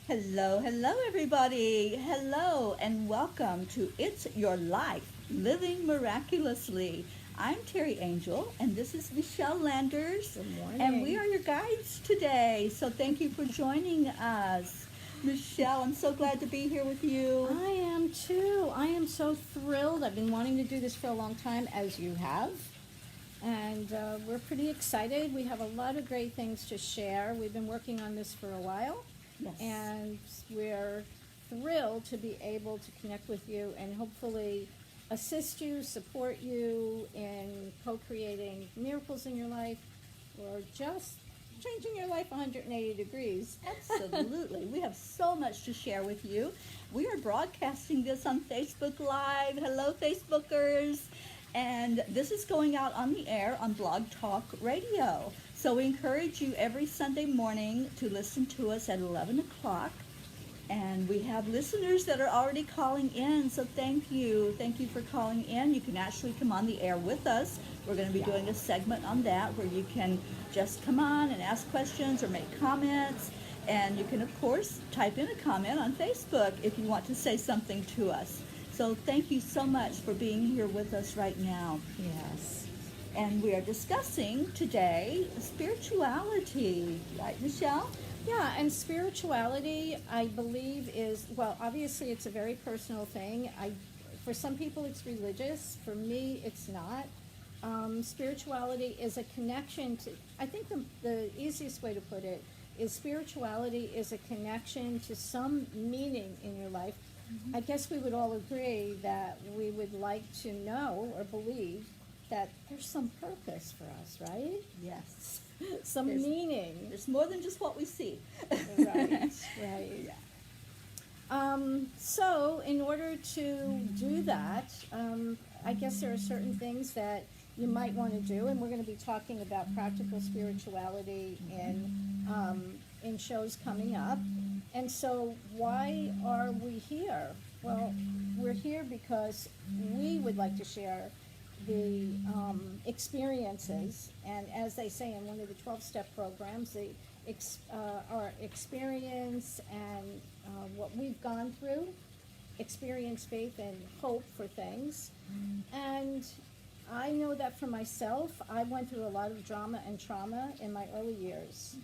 Hello, hello, everybody. Hello, and welcome to It's Your Life Living Miraculously. I'm Terry Angel, and this is Michelle Landers, Good and we morning. are your guides today. So, thank you for joining us. Michelle, I'm so glad to be here with you. I am too. I am so thrilled. I've been wanting to do this for a long time, as you have. And we're pretty excited. We have a lot of great things to share. We've been working on this for a while, Yes. and we're thrilled to be able to connect with you and hopefully assist you, support you in co creating miracles in your life or just changing your life 180 degrees. Absolutely. We have so much to share with you. We are broadcasting this on Facebook Live. Hello, Facebookers. And this is going out on the air on Blog Talk Radio. So we encourage you every Sunday morning to listen to us at 11 o'clock. And we have listeners that are already calling in, so thank you. Thank you for calling in. You can actually come on the air with us. We're going to be doing a segment on that where you can just come on and ask questions or make comments. And you can, of course, type in a comment on Facebook if you want to say something to us. So thank you so much for being here with us right now. Yes. And we are discussing today spirituality, right, Michelle? Yeah, and spirituality, I believe, is well. Obviously, it's a very personal thing. For some people, it's religious. For me, it's not. Spirituality is a connection to. I think the easiest way to put it is spirituality is a connection to some meaning in your life. I guess we would all agree that we would like to know or believe that there's some purpose for us, right? Yes. Some There's- meaning. There's more than just what we see. Right, right. So, in order to do that, I guess there are certain things that you might want to do, and we're going to be talking about practical spirituality in shows coming up. And so, why are we here? Well, we're here because we would like to share the experiences, and as they say in one of the 12-step programs, our experience and what we've gone through, experience, faith, and hope for things. And I know that for myself, I went through a lot of drama and trauma in my early years.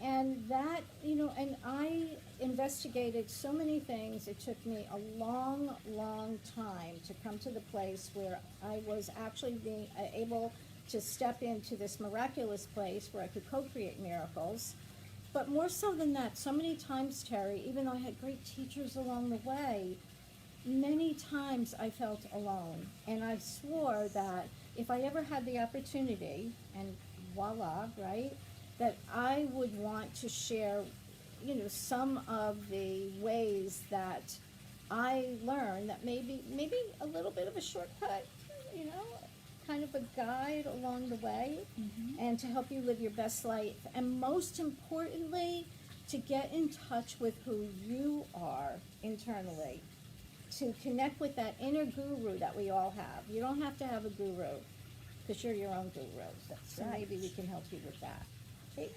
And that, and I investigated so many things. It took me a long, long time to come to the place where I was actually being able to step into this miraculous place where I could co-create miracles. But more so than that, so many times, Terry, even though I had great teachers along the way, many times I felt alone. And I swore that if I ever had the opportunity, and voila, right, that I would want to share, some of the ways that I learned that maybe a little bit of a shortcut, you know, kind of a guide along the way, and to help you live your best life. And most importantly, to get in touch with who you are internally, to connect with that inner guru that we all have. You don't have to have a guru because you're your own guru. So right. maybe we can help you with that. Okay?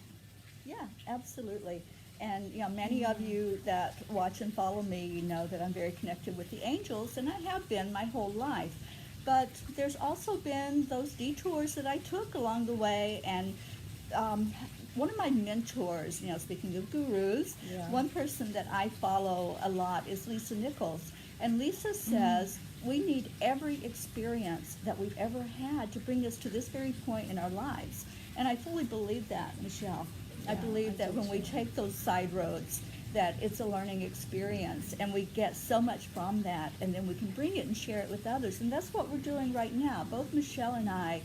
Yeah, absolutely. And many of you that watch and follow me know that I'm very connected with the angels, and I have been my whole life. But there's also been those detours that I took along the way, and one of my mentors, speaking of gurus, Yeah. one person that I follow a lot is Lisa Nichols. And Lisa says we need every experience that we've ever had to bring us to this very point in our lives. And I fully believe that, Michelle. I Yeah, believe I that do when we too. take those side roads, that it's a learning experience, and we get so much from that, and then we can bring it and share it with others. And that's what we're doing right now. Both Michelle and I,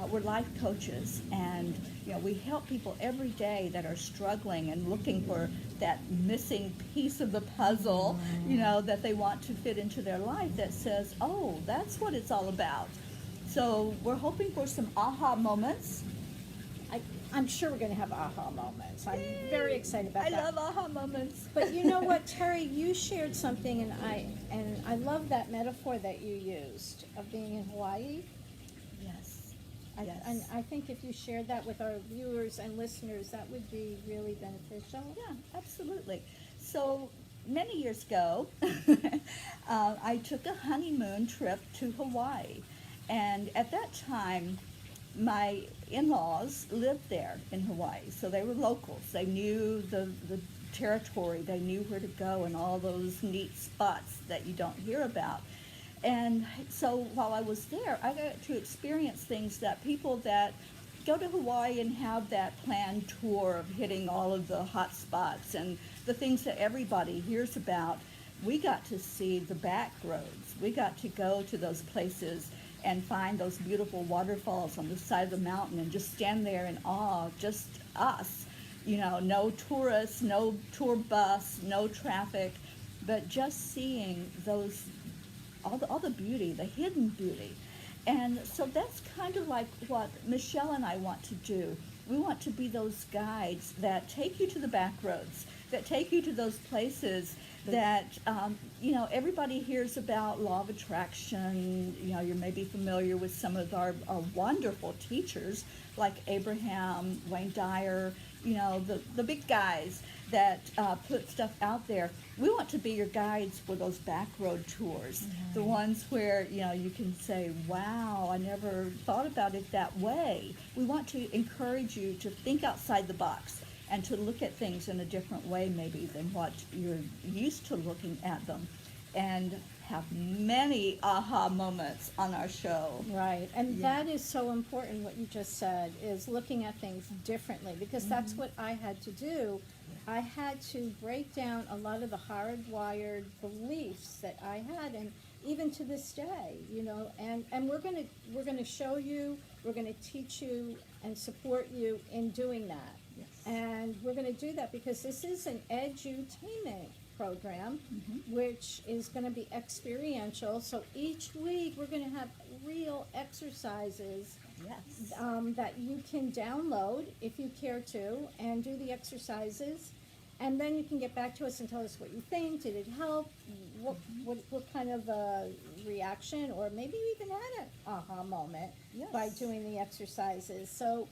we're life coaches, and we help people every day that are struggling and looking for that missing piece of the puzzle, that they want to fit into their life that says, oh, that's what it's all about. So we're hoping for some aha moments. I'm sure we're going to have aha moments. I'm very excited about I that. love aha moments. But you know what, Terry, you shared something, and I love that metaphor that you used of being in Hawaii. Yes. And I think if you shared that with our viewers and listeners, that would be really beneficial. Yeah, absolutely. So many years ago, I took a honeymoon trip to Hawaii. And at that time, my in-laws lived there in Hawaii. So they were locals. They knew the territory. They knew where to go and all those neat spots that you don't hear about. And so while I was there, I got to experience things that people that go to Hawaii and have that planned tour of hitting all of the hot spots and the things that everybody hears about. We got to see the back roads. We got to go to those places and find those beautiful waterfalls on the side of the mountain and just stand there in awe, just us. You know, no tourists, no tour bus, no traffic, but just seeing those, all the beauty, the hidden beauty. And so that's kind of like what Michelle and I want to do. We want to be those guides that take you to the back roads, that take you to those places that, you know, everybody hears about law of attraction. You know, you're maybe familiar with some of our wonderful teachers like Abraham, Wayne Dyer, you know, the big guys that put stuff out there. We want to be your guides for those back road tours, the ones where, you know, you can say, wow, I never thought about it that way. We want to encourage you to think outside the box and to look at things in a different way maybe than what you're used to looking at them, and have many aha moments on our show. Right, and Yeah. that is so important, what you just said, is looking at things differently, because that's what I had to do. I had to break down a lot of the hardwired beliefs that I had, and even to this day, you know, and we're gonna show you, we're gonna teach you and support you in doing that. Yes. And we're gonna do that because this is an edutainment program, which is gonna be experiential. So each week, we're gonna have real exercises Yes. that you can download if you care to, and do the exercises. And then you can get back to us and tell us what you think. Did it help? What kind of reaction, or maybe you even had an aha moment Yes. by doing the exercises. So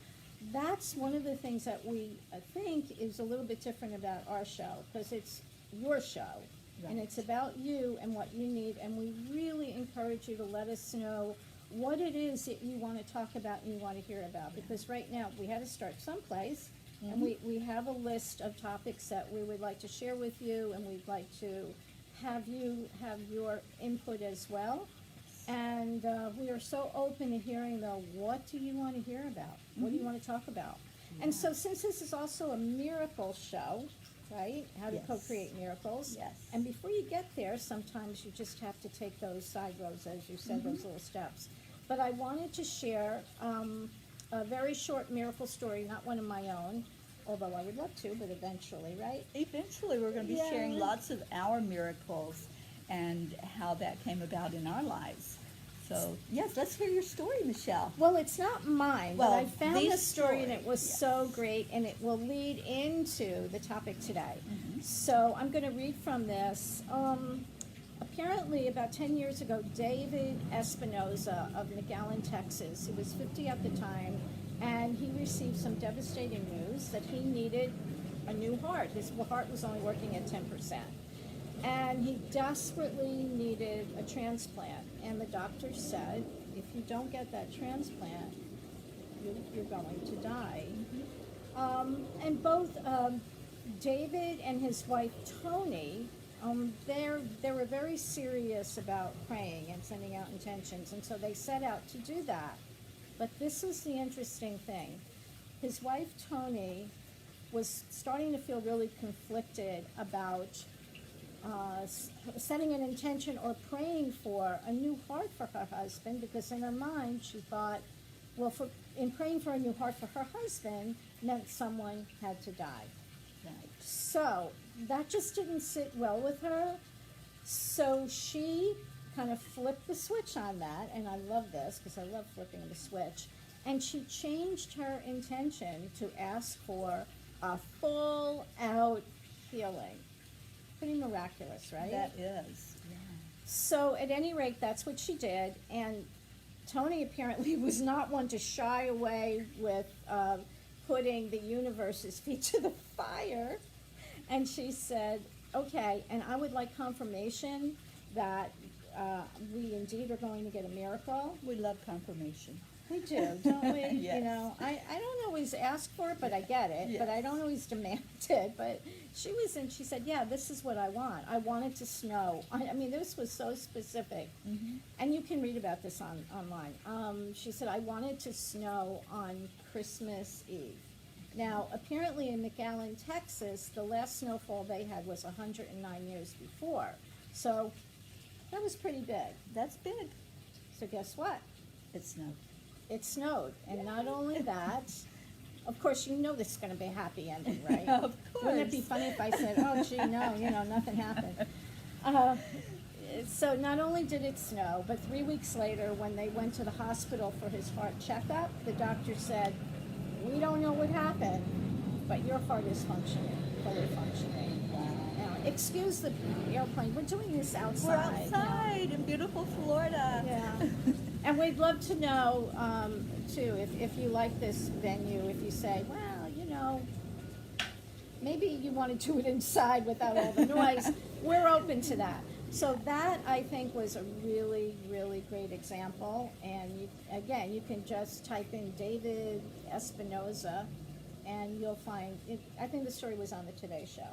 that's one of the things that we think is a little bit different about our show, because it's your show. And Right. it's about you and what you need, and we really encourage you to let us know what it is that you want to talk about and you want to hear about. Because right now, we had to start someplace, and we have a list of topics that we would like to share with you, and we'd like to have you have your input as well. And we are so open to hearing, though, what do you want to hear about? What do you want to talk about? And so since this is also a miracle show, right? How to Yes. co-create miracles. Yes. And before you get there, sometimes you just have to take those side roads, as you said, those little steps. But I wanted to share a very short miracle story, not one of my own, although I would love to, but eventually, right? Eventually, we're going to be Yeah. sharing lots of our miracles and how that came about in our lives. So, yes, let's hear your story, Michelle. Well, it's not mine, Well, but I found the this story and it story, was yes. so great, and it will lead into the topic today. Mm-hmm. So I'm going to read from this. Apparently, about 10 years ago, David Espinoza of McAllen, Texas, he was 50 at the time, and he received some devastating news that he needed a new heart. His heart was only working at 10%. And he desperately needed a transplant. And the doctor said, if you don't get that transplant, you're going to die. And both David and his wife Tony, they were very serious about praying and sending out intentions, and so they set out to do that. But this is the interesting thing. His wife Tony was starting to feel really conflicted about setting an intention or praying for a new heart for her husband, because in her mind she thought, well, in praying for a new heart for her husband meant someone had to die. Right. So that just didn't sit well with her. So she kind of flipped the switch on that, and I love this because I love flipping the switch. And she changed her intention to ask for a full out healing. Pretty miraculous, right? That is. Yeah. So at any rate, that's what she did. And Tony apparently was not one to shy away with putting the universe's feet to the fire. And she said, okay, and I would like confirmation that we indeed are going to get a miracle. We love confirmation. We do, don't we? Yes. You know, I don't always ask for it, but I get it. But I Yes. don't always demand it. But she said, yeah, this is what I want. I want it to snow. I mean, this was so specific. Mm-hmm. And you can read about this online. She said, I want it to snow on Christmas Eve. Now, apparently in McAllen, Texas, the last snowfall they had was 109 years before. So that was pretty big. That's big. So guess what? It snowed. It snowed. And not only that, of course, you know this is going to be a happy ending, right? Of Wouldn't it be course. funny if I said, oh, gee, no, nothing happened? So not only did it snow, but 3 weeks later, when they went to the hospital for his heart checkup, the doctor said, we don't know what happened, but your heart is functioning, fully functioning. Now, excuse the airplane. We're doing this outside. We're you know. outside in beautiful Florida. Yeah. And we'd love to know, too, if you like this venue, if you say, well, maybe you want to do it inside without all the noise, we're open to that. So that, I think, was a really, really great example. And you can just type in David Espinoza, and you'll find it. I think the story was on the Today Show.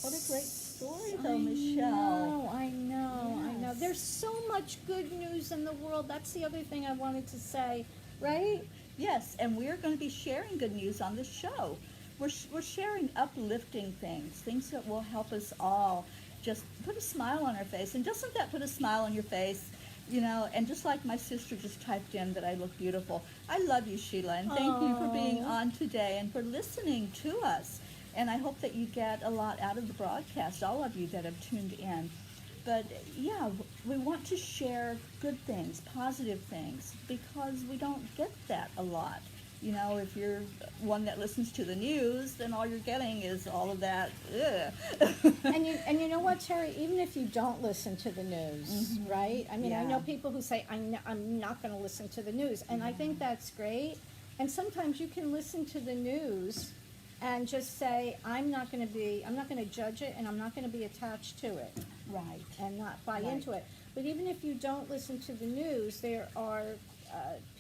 What a great story, though, Michelle. I know. Yes. There's so much good news in the world. That's the other thing I wanted to say, right? Yes, and we're going to be sharing good news on the show. We're sharing uplifting things that will help us all just put a smile on our face. And doesn't that put a smile on your face? And just like my sister just typed in that I look beautiful. I love you, Sheila, and thank you for being on today and for listening to us. And I hope that you get a lot out of the broadcast, all of you that have tuned in. But yeah, we want to share good things, positive things, because we don't get that a lot. If you're one that listens to the news, then all you're getting is all of that. Ugh. And you know what, Terry? Even if you don't listen to the news, right? I mean, I know Yeah. people who say, I'm not going to listen to the news. And I think that's great. And sometimes you can listen to the news and just say, I'm not going to judge it, and I'm not going to be attached to it Right. and not buy Right. into it. But even if you don't listen to the news, there are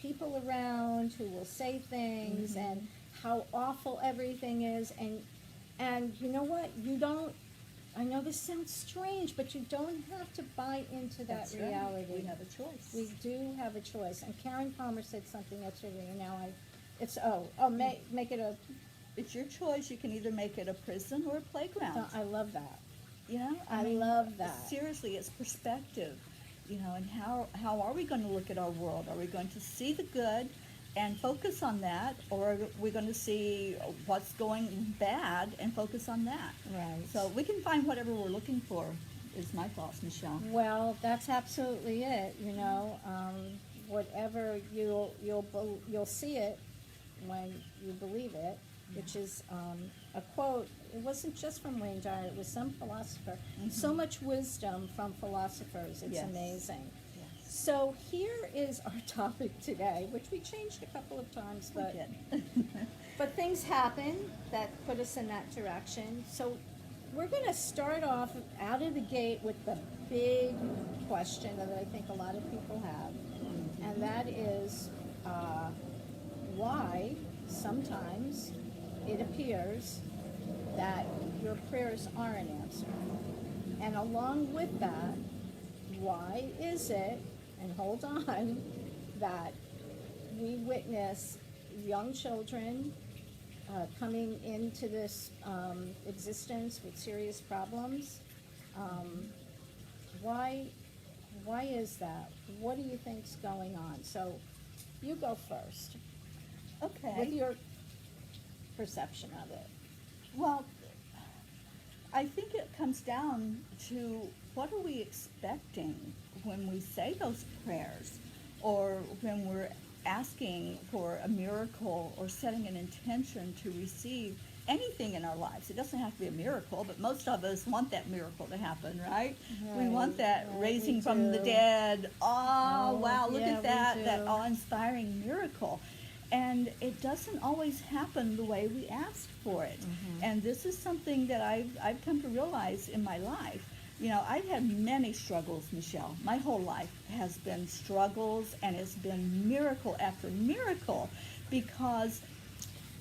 people around who will say things and how awful everything is. And you know what? I know this sounds strange, but you don't have to buy into that That's right. reality. We have a choice. We do have a choice. And Karen Palmer said something yesterday, and now make it a, It's your choice. You can either make it a prison or a playground. I love that. I mean, love that. Seriously, it's perspective. And how are we going to look at our world? Are we going to see the good and focus on that, or are we going to see what's going bad and focus on that? Right. So we can find whatever we're looking for, is my thoughts, Michelle. Well, that's absolutely it. Whatever you'll see it when you believe it, which is a quote. It wasn't just from Wayne Dyer; it was some philosopher. So much wisdom from philosophers. It's Yes. amazing. Yes. So here is our topic today, which we changed a couple of times, We but did. but things happen that put us in that direction. So we're going to start off out of the gate with the big question that I think a lot of people have, and that is why sometimes it appears that your prayers aren't answered. And along with that, why is it, and hold on, that we witness young children coming into this existence with serious problems? Why is that? What do you think's going on? So you go first Okay. with your perception of it. Well, I think it comes down to what are we expecting when we say those prayers, or when we're asking for a miracle or setting an intention to receive anything in our lives. It doesn't have to be a miracle, but most of us want that miracle to happen, right? We want that Right, raising we from the do. dead. Oh, wow, look yeah, at we that do. awe-inspiring miracle. and it doesn't always happen the way we ask for it. And this is something that I've come to realize in my life. You know, I've had many struggles, Michelle. My whole life has been struggles, and it's been miracle after miracle, because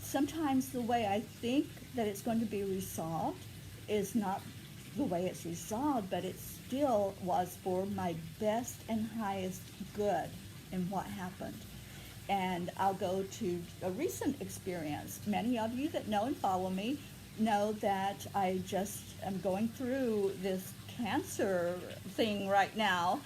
sometimes the way I think that it's going to be resolved is not the way it's resolved, but it still was for my best and highest good in what happened. And I'll go to a recent experience. Many of you that know and follow me know that I just am going through this cancer thing right now.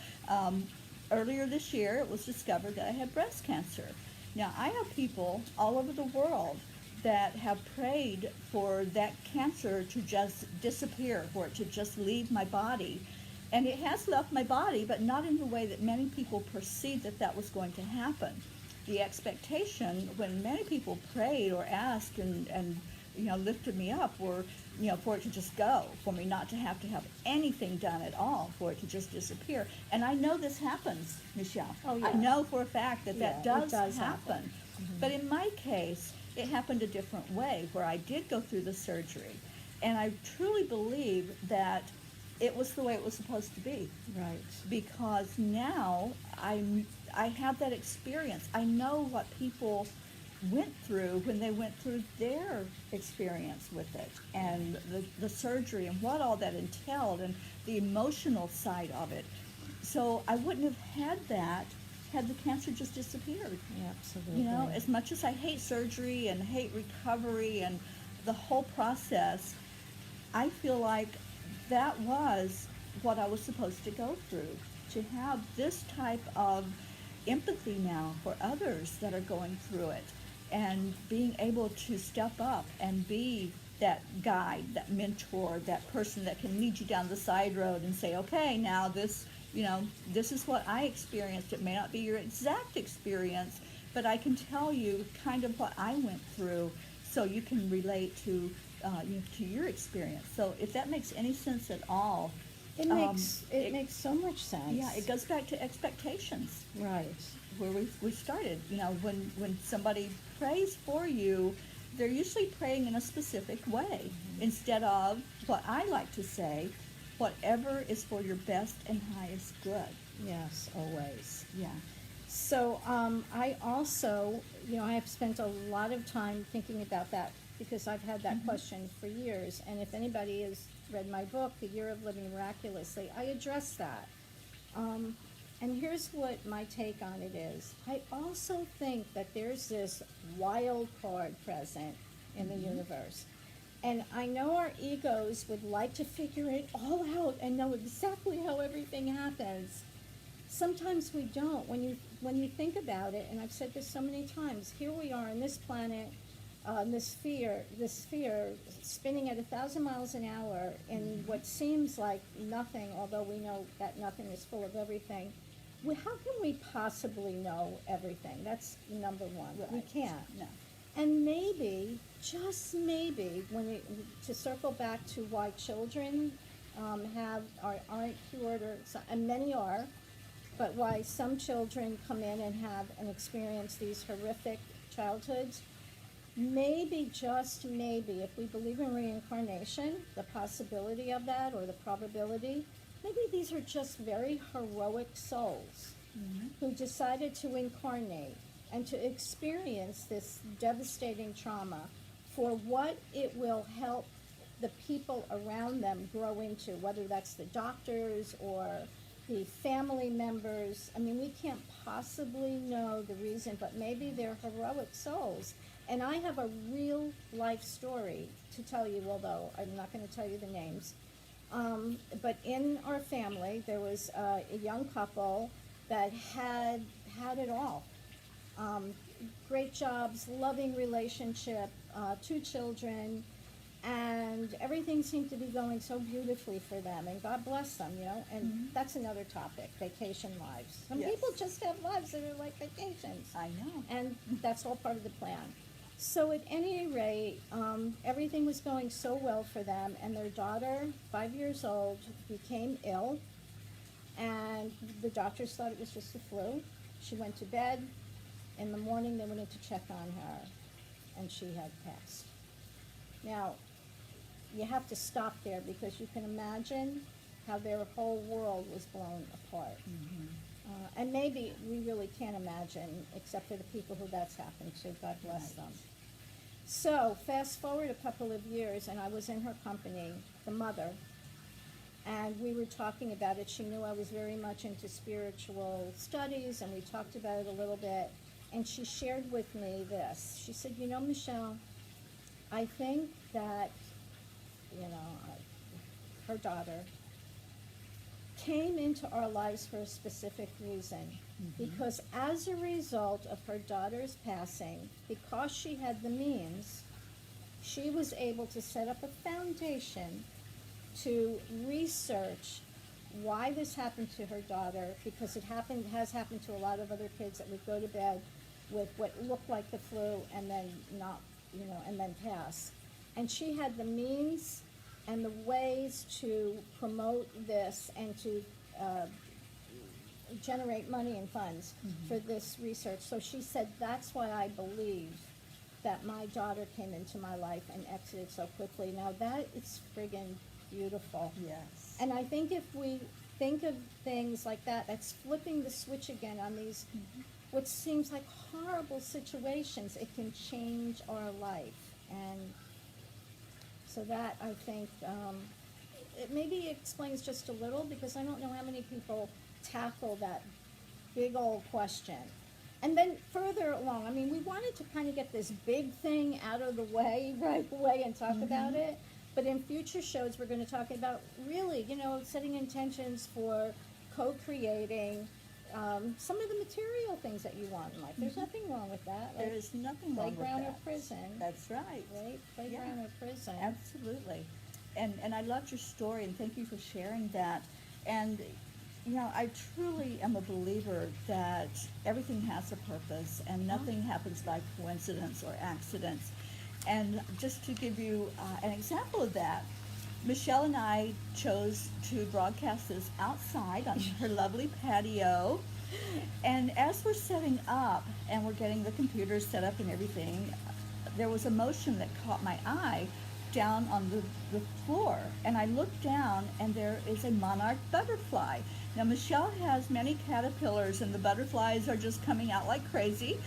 Earlier this year, it was discovered that I had breast cancer. Now, I have people all over the world that have prayed for that cancer to just disappear, for it to just leave my body. And it has left my body, but not in the way that many people perceived that that was going to happen. The expectation when many people prayed or asked and lifted me up were, for it to just go, for me not to have anything done at all, for it to just disappear. And I know this happens, Michelle. Oh, yeah. I know for a fact that Yeah, that it does does happen. happen. But in my case, it happened a different way, where I did go through the surgery. And I truly believe that it was the way it was supposed to be. Right. Because now I have that experience. I know what people went through when they went through their experience with it, and the surgery and what all that entailed, and the emotional side of it. So I wouldn't have had that had the cancer just disappeared. Yeah, absolutely. You know, as much as I hate surgery and hate recovery and the whole process, I feel like that was what I was supposed to go through, to have this type of empathy now for others that are going through it, and being able to step up and be that guide, that mentor, that person that can lead you down the side road and say, okay, now this is what I experienced. It may not be your exact experience, but I can tell you kind of what I went through, so you can relate to your experience. So if that makes any sense at all, It makes so much sense. yeah, it goes back to expectations, Right. where we started. When somebody prays for you, they're usually praying in a specific way, instead of what I like to say, whatever is for your best and highest good. Yes, always. Yeah. So I also, I have spent a lot of time thinking about that, because I've had that question for years. And if anybody has read my book, The Year of Living Miraculously, I address that. And here's what my take on it is. I also think that there's this wild card present in the universe. And I know our egos would like to figure it all out and know exactly how everything happens. Sometimes we don't. When you think about it, and I've said this so many times, here we are on this planet, this sphere spinning at 1,000 miles an hour in what seems like nothing, although we know that nothing is full of everything. How can we possibly know everything? That's number one. Right. We can't. No. And maybe, just maybe, to circle back to why children aren't cured, and many are, but why some children come in and have and experience these horrific childhoods. Maybe, just maybe, if we believe in reincarnation, the possibility of that, or the probability, maybe these are just very heroic souls who decided to incarnate and to experience this devastating trauma for what it will help the people around them grow into, whether that's the doctors or the family members. I mean, we can't possibly know the reason, but maybe they're heroic souls. And I have a real life story to tell you, although I'm not going to tell you the names. But in our family, there was a young couple that had it all. Great jobs, loving relationship, 2 children, and everything seemed to be going so beautifully for them, and God bless them, and that's another topic, vacation lives. Some Yes. people just have lives that are like vacations. I know. And that's all part of the plan. So at any rate, everything was going so well for them, and their daughter, 5 years old, became ill, and the doctors thought it was just the flu. She went to bed, In the morning, they went in to check on her, and she had passed. Now, you have to stop there because you can imagine how their whole world was blown apart. And maybe we really can't imagine, except for the people who that's happened to. God bless them. So, fast forward a couple of years, and I was in her company, the mother, and we were talking about it. She knew I was very much into spiritual studies, and we talked about it a little bit. And she shared with me this. She said, you know, Michelle, I think that, her daughter came into our lives for a specific reason. Because as a result of her daughter's passing, because she had the means, she was able to set up a foundation to research why this happened to her daughter, because has happened to a lot of other kids that would go to bed with what looked like the flu and then not, and then pass. And she had the means and the ways to promote this and to generate money and funds for this research. So she said, that's why I believe that my daughter came into my life and exited so quickly. Now that is friggin' beautiful. Yes. And I think if we think of things like that, that's flipping the switch again on these, what seems like horrible situations, it can change our life. And so that, I think, it maybe explains just a little, because I don't know how many people tackle that big old question. And then further along, I mean, we wanted to kind of get this big thing out of the way right away and talk about it. But in future shows, we're going to talk about really, setting intentions for co-creating some of the material things that you want in life. There's nothing wrong with that. There is nothing wrong with playground that. or prison. That's right. Right? Playground or prison. Absolutely. And I loved your story, and thank you for sharing that. And, I truly am a believer that everything has a purpose, and nothing happens by coincidence or accidents. And just to give you an example of that, Michelle and I chose to broadcast this outside on her lovely patio. And as we're setting up and we're getting the computers set up and everything, there was a motion that caught my eye down on the floor. And I looked down, and there is a monarch butterfly. Now, Michelle has many caterpillars, and the butterflies are just coming out like crazy.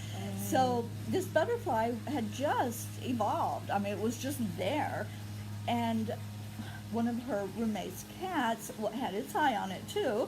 So this butterfly had just evolved. I mean, it was just there. And one of her roommate's cats had its eye on it, too.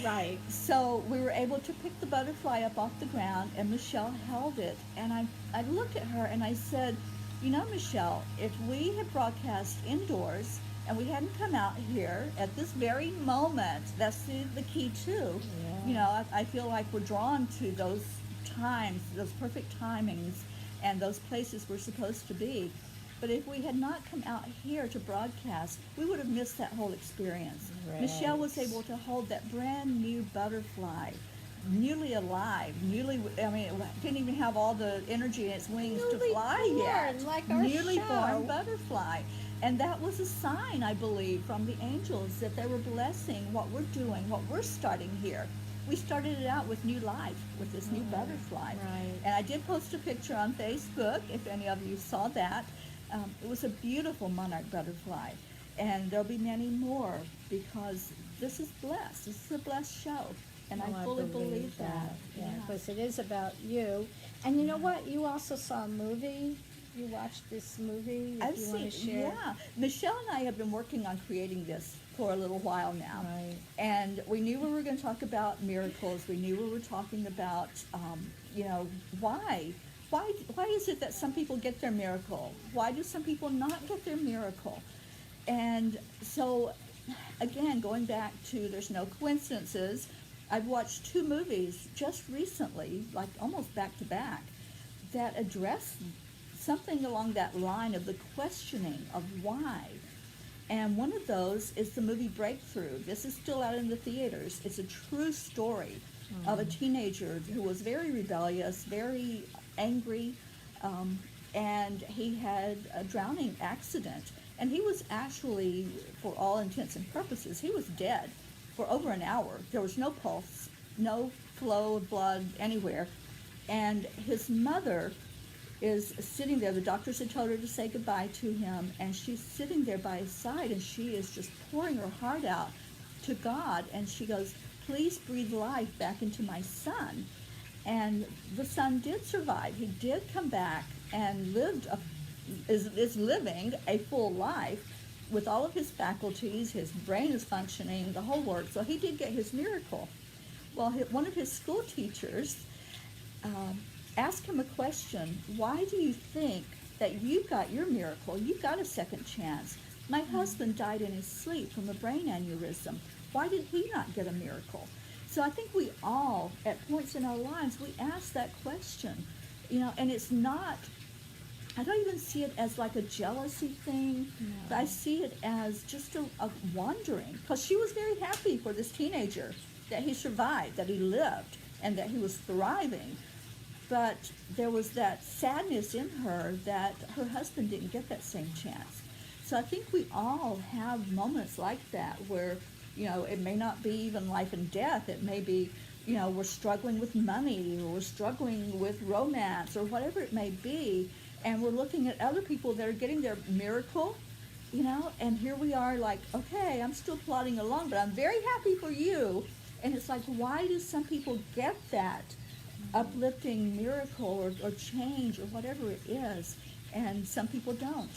Right. So we were able to pick the butterfly up off the ground, and Michelle held it. And I looked at her, and I said, Michelle, if we had broadcast indoors and we hadn't come out here at this very moment, that's the key too. Yeah. I feel like we're drawn to those times, those perfect timings, and those places we're supposed to be. But if we had not come out here to broadcast, we would have missed that whole experience. Right. Michelle was able to hold that brand new butterfly, newly alive, it didn't even have all the energy in its wings to fly yet. Like our newly show. Born butterfly. And that was a sign, I believe, from the angels that they were blessing what we're doing, what we're starting here. We started it out with new life, with this new butterfly. Right. And I did post a picture on Facebook, if any of you saw that. It was a beautiful monarch butterfly. And there'll be many more, because this is blessed. This is a blessed show. And I fully believe that. Yeah, because it is about you. And you know what? You also saw a movie. You watched this movie. I've seen, yeah. Michelle and I have been working on creating this for a little while now. Right. And we knew we were going to talk about miracles. We knew we were talking about, why? Why is it that some people get their miracle? Why do some people not get their miracle? And so, again, going back to there's no coincidences, I've watched 2 movies just recently, like almost back to back, that address something along that line of the questioning of why. And one of those is the movie Breakthrough. This is still out in the theaters. It's a true story of a teenager who was very rebellious, very angry, and he had a drowning accident. And he was actually, for all intents and purposes, he was dead for over an hour. There was no pulse, no flow of blood anywhere. And his mother is sitting there. The doctors had told her to say goodbye to him, and she's sitting there by his side, and she is just pouring her heart out to God. And she goes, please breathe life back into my son. And the son did survive. He did come back and is living a full life with all of his faculties. His brain is functioning, the whole works. So he did get his miracle. Well, one of his school teachers asked him a question. Why do you think that you got your miracle? You got a second chance. My husband died in his sleep from a brain aneurysm. Why did he not get a miracle? So I think we all, at points in our lives, we ask that question, and it's not, I don't even see it as like a jealousy thing. No. I see it as just a wondering, because she was very happy for this teenager, that he survived, that he lived, and that he was thriving. But there was that sadness in her that her husband didn't get that same chance. So I think we all have moments like that where, it may not be even life and death. It may be, we're struggling with money, or we're struggling with romance, or whatever it may be. And we're looking at other people that are getting their miracle, and here we are like, okay, I'm still plodding along, but I'm very happy for you. And it's like, why do some people get that uplifting miracle or change or whatever it is, and some people don't?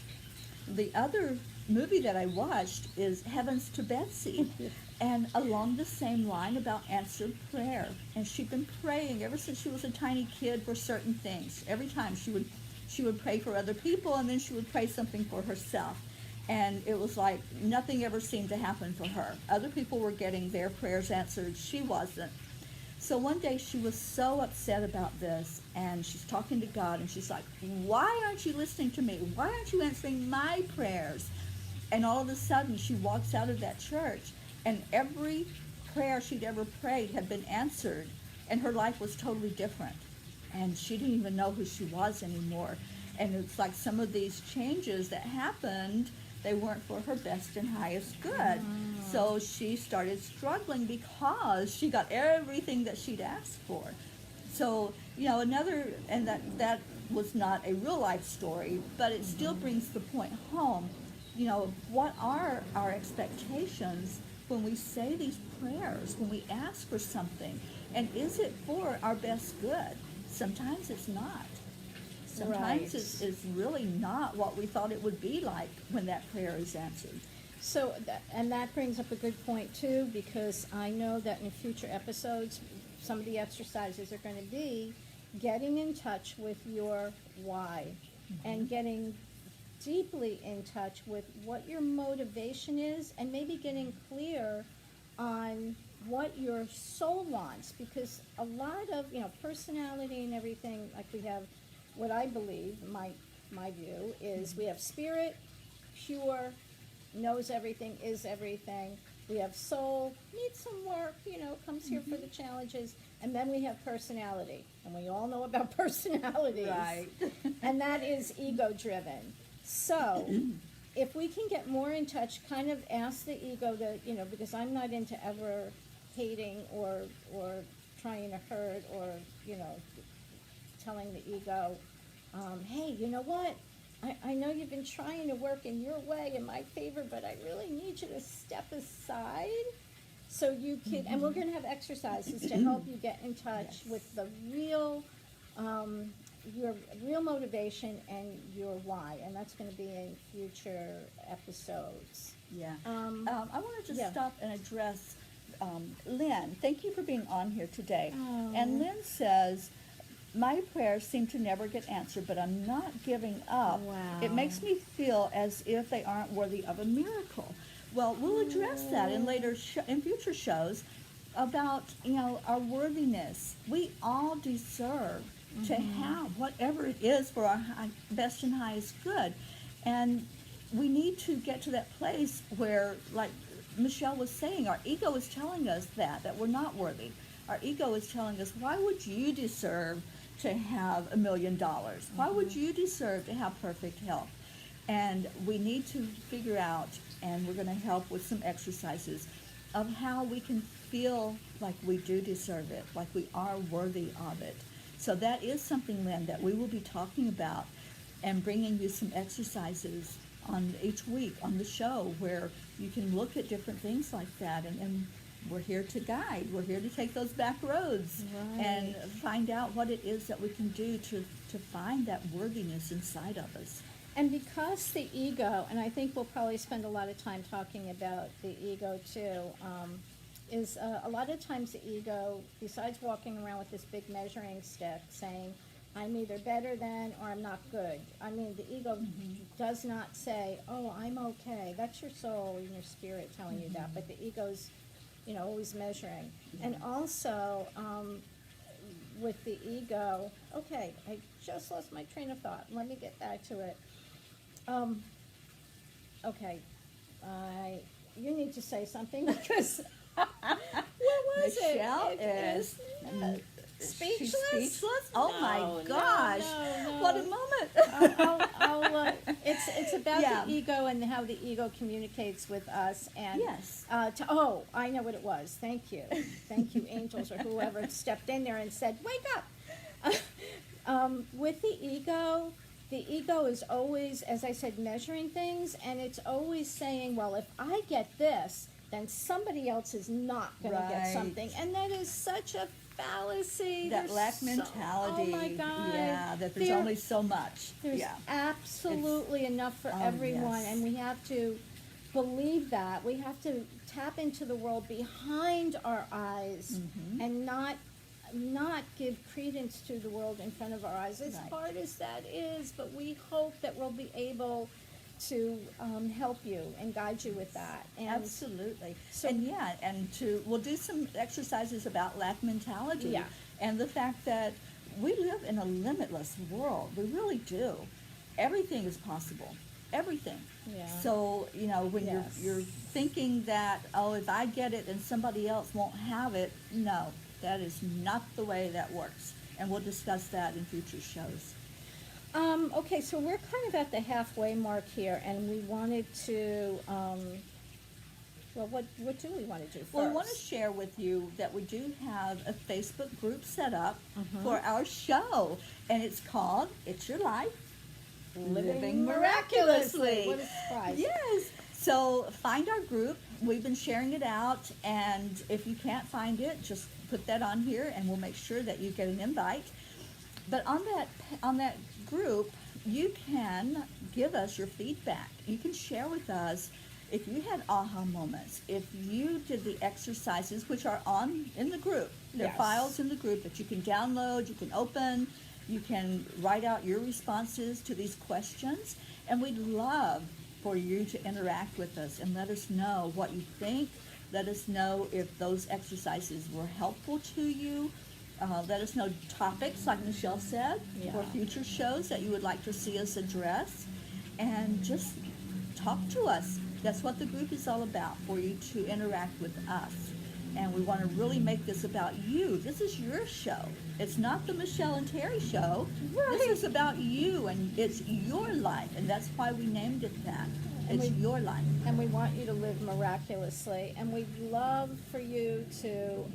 The other movie that I watched is Heavens to Betsy, and along the same line about answered prayer. And she'd been praying ever since she was a tiny kid for certain things. Every time she would pray for other people, and then she would pray something for herself. And it was like nothing ever seemed to happen for her. Other people were getting their prayers answered. She wasn't. So one day she was so upset about this, and she's talking to God, and she's like, why aren't you listening to me? Why aren't you answering my prayers? And all of a sudden she walks out of that church, and every prayer she'd ever prayed had been answered, and her life was totally different. And she didn't even know who she was anymore. And it's like some of these changes that happened, they weren't for her best and highest good. So she started struggling because she got everything that she'd asked for. So, and that was not a real life story, but it still brings the point home. What are our expectations when we say these prayers, when we ask for something? And is it for our best good? Sometimes it's not. Sometimes it's really not what we thought it would be like when that prayer is answered. So, that brings up a good point too, because I know that in future episodes, some of the exercises are going to be getting in touch with your why, and getting deeply in touch with what your motivation is, and maybe getting clear on what your soul wants, because a lot of personality and everything, like we have, what I believe, my view is, we have spirit, pure, knows everything, is everything. We have soul, needs some work, comes here for the challenges, and then we have personality, and we all know about personalities, Right. and that is ego driven. So if we can get more in touch, kind of ask the ego to, because I'm not into ever hating or trying to hurt, or telling the ego, hey, you know what? I know you've been trying to work in your way in my favor, but I really need you to step aside so you can, and we're going to have exercises to help you get in touch with the real, your real motivation and your why, and that's going to be in future episodes. Yeah. I want to just yeah. stop and address Lynn. Thank you for being on here today. Oh. And Lynn says, my prayers seem to never get answered, but I'm not giving up. Wow. It makes me feel as if they aren't worthy of a miracle. Well, we'll address that in in future shows about, our worthiness. We all deserve to have whatever it is for our best and highest good. And we need to get to that place where, like Michelle was saying, our ego is telling us that we're not worthy. Our ego is telling us, why would you deserve to have $1 million? Why would you deserve to have perfect health? And we need to figure out, and we're going to help with some exercises of how we can feel like we do deserve it, like we are worthy of it. So that is something, Lynn, that we will be talking about and bringing you some exercises on each week on the show where you can look at different things like that. And we're here to guide. We're here to take those back roads and Right. find out what it is that we can do to find that worthiness inside of us. And because the ego, and I think we'll probably spend a lot of time talking about the ego too, is a lot of times the ego, besides walking around with this big measuring stick saying, I'm either better than or I'm not good. I mean, the ego does not say, oh, I'm okay. That's your soul and your spirit telling you that. But the ego's, always measuring. And also, with the ego, okay, I just lost my train of thought. Let me get back to it. Okay, you need to say something because what was Michelle it? is Speechless? She's speechless? Oh No, my gosh. no. What a moment. It's about Yeah. the ego and how the ego communicates with us. And Yes. I know what it was. Thank you, angels or whoever stepped in there and said, "Wake up." With the ego is always, as I said, measuring things, and it's always saying, "Well, if I get this, then somebody else is not going to get Right. something," and that is such a fallacy. That There's lack so- mentality. oh my God. Yeah, that there's There- only so much. There's Yeah. absolutely enough for Oh, everyone, yes. and we have to believe that. We have to tap into the world behind our eyes Mhm. and not give credence to the world in front of our eyes, as Right. hard as that is. But we hope that we'll be able to help you and guide you with that. And Absolutely. So- We'll do some exercises about lack mentality. Yeah. And the fact that we live in a limitless world. We really do. Everything is possible. Everything. Yeah. So, when Yes. you're thinking that, oh, if I get it and somebody else won't have it, no, that is not the way that works. And we'll discuss that in future shows. Okay, so we're kind of at the halfway mark here, and we wanted to, what do we want to do first? Well, I want to share with you that we do have a Facebook group set up for our show, and it's called It's Your Life, Living Miraculously. What a surprise. Yes. So find our group. We've been sharing it out, and if you can't find it, just put that on here, and we'll make sure that you get an invite. But on that group, you can give us your feedback. You can share with us if you had aha moments, if you did the exercises, which are in the group. There are Yes. files in the group that you can download, you can open, you can write out your responses to these questions, and we'd love for you to interact with us and let us know what you think. Let us know if those exercises were helpful to you. Let us know topics, like Michelle said, for Yeah. future shows that you would like to see us address. And just talk to us. That's what the group is all about, for you to interact with us. And we want to really make this about you. This is your show. It's not the Michelle and Terry show. This is about you, and it's your life. And that's why we named it that. And It's we- your life. And we want you to live miraculously. And we'd love for you to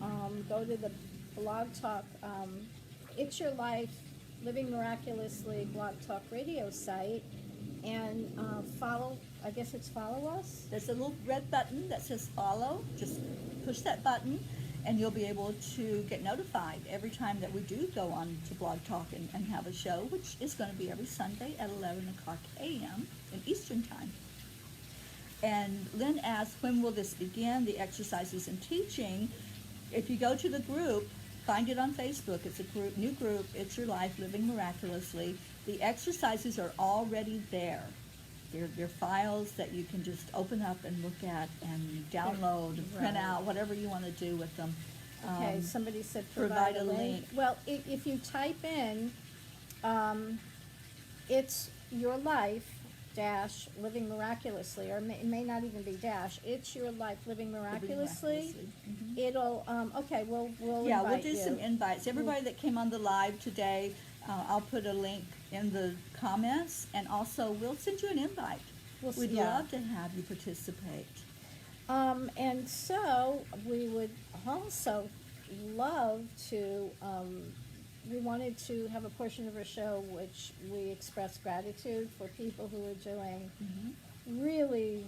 go to the Blog Talk, It's Your Life, Living Miraculously Blog Talk radio site, and follow us. There's a little red button that says follow. Just push that button, and you'll be able to get notified every time that we do go on to Blog Talk and have a show, which is going to be every Sunday at 11 o'clock a.m. in Eastern Time. And Lynn asked, when will this begin, the exercises and teaching? If you go to the group, find it on Facebook. It's a new group, It's Your Life, Living Miraculously. The exercises are already there. They're files that you can just open up and look at and download and print Right. out, whatever you want to do with them. Okay, somebody said provide provide a a link. link. Well, if you type in, it's your life dash living miraculously, or it may not even be dash. It's your life living miraculously. Mhm. It'll okay. We'll Yeah, we'll invite do you. some invites. Everybody that came on the live today, I'll put a link in the comments, and also we'll send you an invite. We'll s- We'd yeah. love to have you participate. And so we would also love to we wanted to have a portion of our show which we express gratitude for people who are doing really,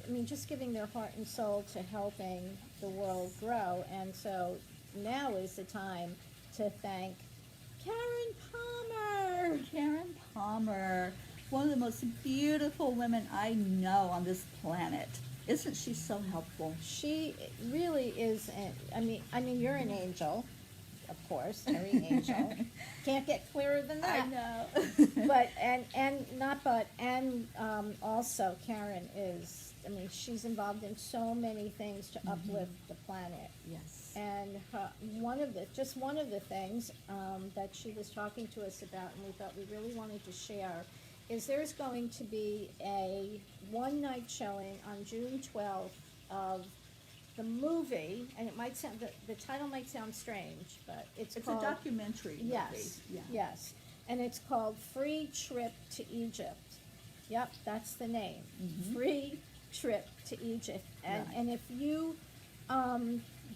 I mean, just giving their heart and soul to helping the world grow. And so now is the time to thank Karen Palmer. Karen Palmer, one of the most beautiful women I know on this planet. Isn't she so helpful? She really is. I mean, you're an angel, of course, Harry Angel. Can't get clearer than that. I know. But also Karen is. I mean, she's involved in so many things to uplift the planet. Yes. And one of the things that she was talking to us about, and we thought we really wanted to share, is there's going to be a one-night showing on June 12th of the movie, and it might sound, the title might sound strange, but it's called... a documentary movie. Yes, Yeah. yes. And it's called Free Trip to Egypt. Yep, that's the name. Free Trip to Egypt. And, Right. and if you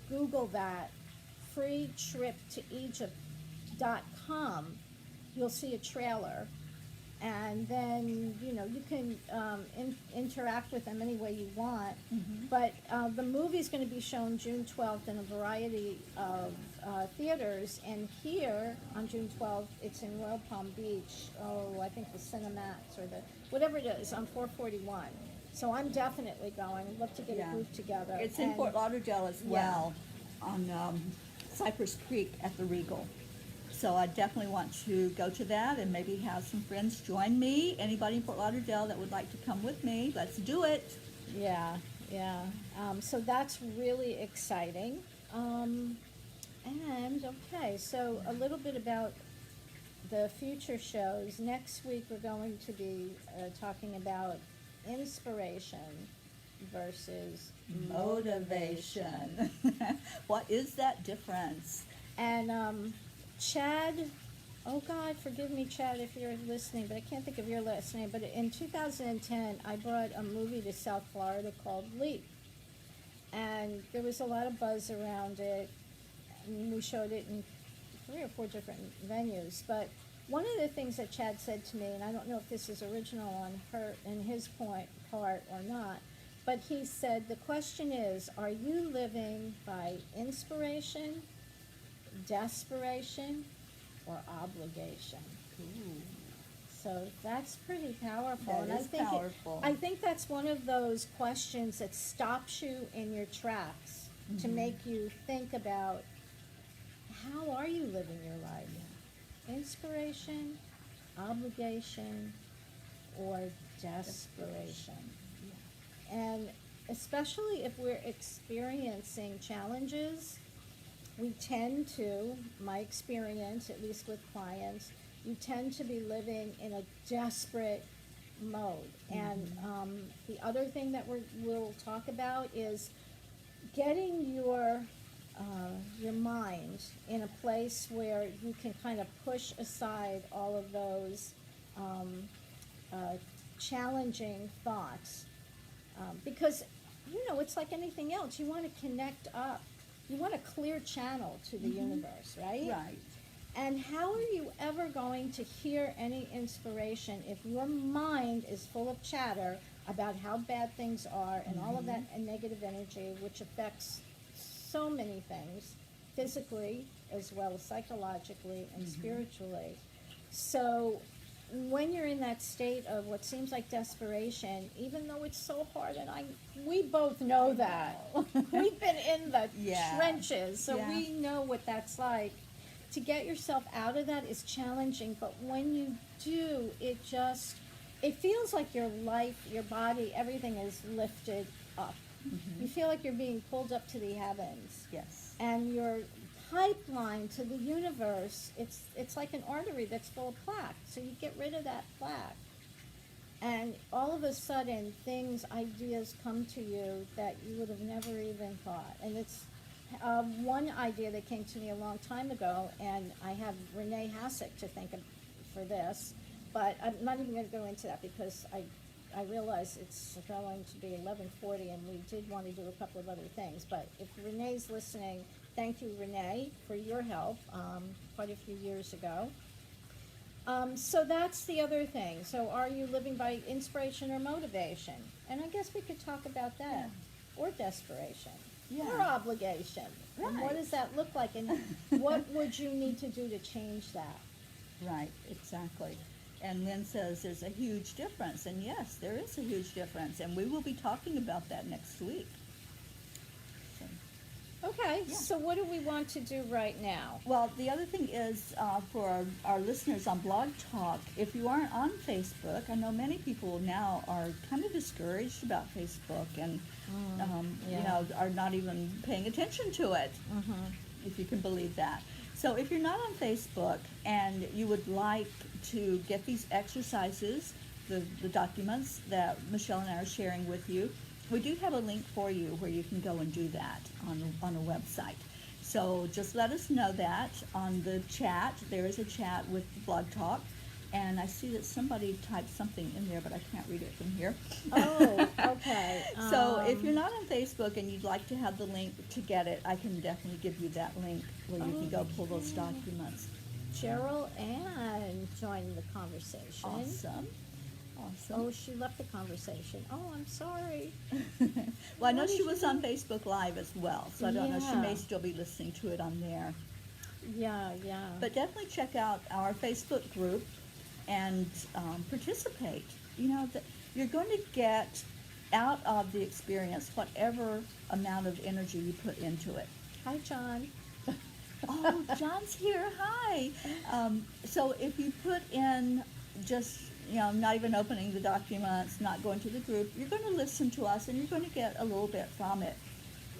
Google that, freetriptoegypt.com, you'll see a trailer. And then, you know, you can interact with them any way you want. But the movie's going to be shown June 12th in a variety of theaters. And here, on June 12th, it's in Royal Palm Beach. Oh, I think the Cinemax or the, whatever it is, on 441. So I'm definitely going. I'd love to get a group together. It's in And- Fort Lauderdale as well, on Cypress Creek at the Regal. So I definitely want to go to that and maybe have some friends join me. Anybody in Fort Lauderdale that would like to come with me, let's do it. Yeah, yeah. So that's really exciting. And, okay, so a little bit about the future shows. Next week, we're going to be talking about inspiration versus motivation. What is that difference? And Chad, oh God, forgive me, Chad, if you're listening, but I can't think of your last name. But in 2010, I brought a movie to South Florida called Leap. And there was a lot of buzz around it. And we showed it in 3 or 4 different venues. But one of the things that Chad said to me, and I don't know if this is original on his part or not, but he said, the question is, are you living by inspiration, desperation, or obligation? So that's pretty powerful. That And is I think powerful. I think that's one of those questions that stops you in your tracks to make you think about, how are you living your life? Inspiration, obligation, or desperation? And especially if we're experiencing challenges, we tend to, my experience, at least with clients, you tend to be living in a desperate mode. And the other thing that we'll talk about is getting your mind in a place where you can kind of push aside all of those challenging thoughts. Because, you know, it's like anything else. You want to connect up. You want a clear channel to the universe, right? Right. And how are you ever going to hear any inspiration if your mind is full of chatter about how bad things are and all of that and negative energy, which affects so many things, physically as well as psychologically and spiritually? So when you're in that state of what seems like desperation, even though it's so hard, and we both know that. We've been in the Yeah. trenches, so Yeah. we know what that's like. To get yourself out of that is challenging, but when you do, it feels like your life, your body, everything is lifted up. You feel like you're being pulled up to the heavens. Yes. And your pipeline to the universe, it's like an artery that's full of plaque. So you get rid of that plaque. And all of a sudden, ideas come to you that you would have never even thought. And it's one idea that came to me a long time ago, and I have Renee Hassick to thank for this, but I'm not even going to go into that because I realize it's going to be 11:40, and we did want to do a couple of other things. But if Renee's listening, thank you, Renee, for your help quite a few years ago. So that's the other thing. So are you living by inspiration or motivation? And I guess we could talk about that. Or desperation. Yeah. Or obligation. And what Right. does that look like? And what would you need to do to change that? Right, exactly. And Lynn says there's a huge difference, and yes, there is a huge difference, and we will be talking about that next week. So, Okay, Yeah. so what do we want to do right now? well, the other thing is for our listeners on Blog Talk, if you aren't on Facebook, I know many people now are kind of discouraged about Facebook and you yeah. know, are not even paying attention to it, if you can believe that. So if you're not on Facebook and you would like to get these exercises, the documents that Michelle and I are sharing with you, we do have a link for you where you can go and do that on a website. So just let us know that on the chat. There is a chat with Blog Talk. And I see that somebody typed something in there, but I can't read it from here. Oh, okay. So if you're not on Facebook and you'd like to have the link to get it, I can definitely give you that link where you can go pull those documents. Cheryl Ann joined the conversation. Awesome. Awesome. Oh, she left the conversation. Oh, I'm sorry. Well, I know What she did was you on Facebook Live as well, so I don't know. She Yeah. may still be listening to it on there. Yeah, yeah. But definitely check out our Facebook group and participate. You know, you're going to get out of the experience whatever amount of energy you put into it. Hi, John. Oh, John's here. Hi. So if you put in just, you know, not even opening the documents, not going to the group, you're going to listen to us and you're going to get a little bit from it.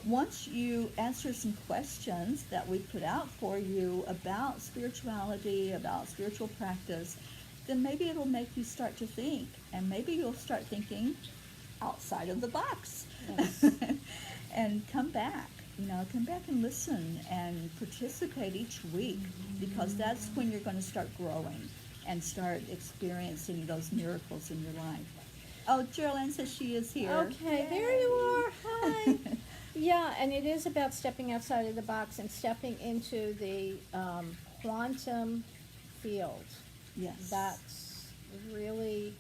Once you answer some questions that we put out for you about spirituality, about spiritual practice, then maybe it'll make you start to think, and maybe you'll start thinking outside of the box. Yes. And come back and listen and participate each week, because that's when you're going to start growing and start experiencing those miracles in your life. Oh, Geraldine says she is here. Okay, there you are. Hi. Yeah, and it is about stepping outside of the box and stepping into the quantum field. Yes. That's really,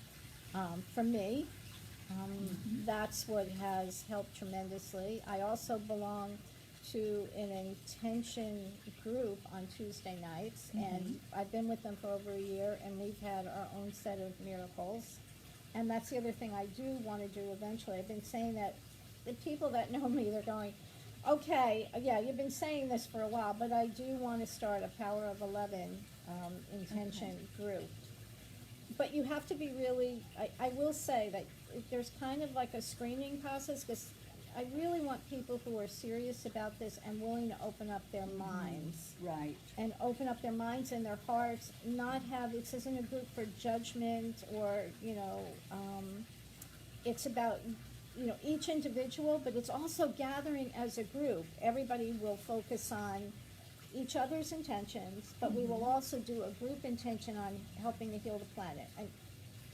for me, that's what has helped tremendously. I also belong to an intention group on Tuesday nights, and I've been with them for over a year, and we've had our own set of miracles. And that's the other thing I do want to do eventually. I've been saying that the people that know me, they're going, okay, yeah, you've been saying this for a while, but I do want to start a Power of 11 intention group. But you have to be really, I will say that there's kind of like a screening process, because I really want people who are serious about this and willing to open up their minds. Right. And open up their minds and their hearts, not have, this isn't a group for judgment or, it's about, each individual, but it's also gathering as a group. Everybody will focus on each other's intentions, but we will also do a group intention on helping to heal the planet. And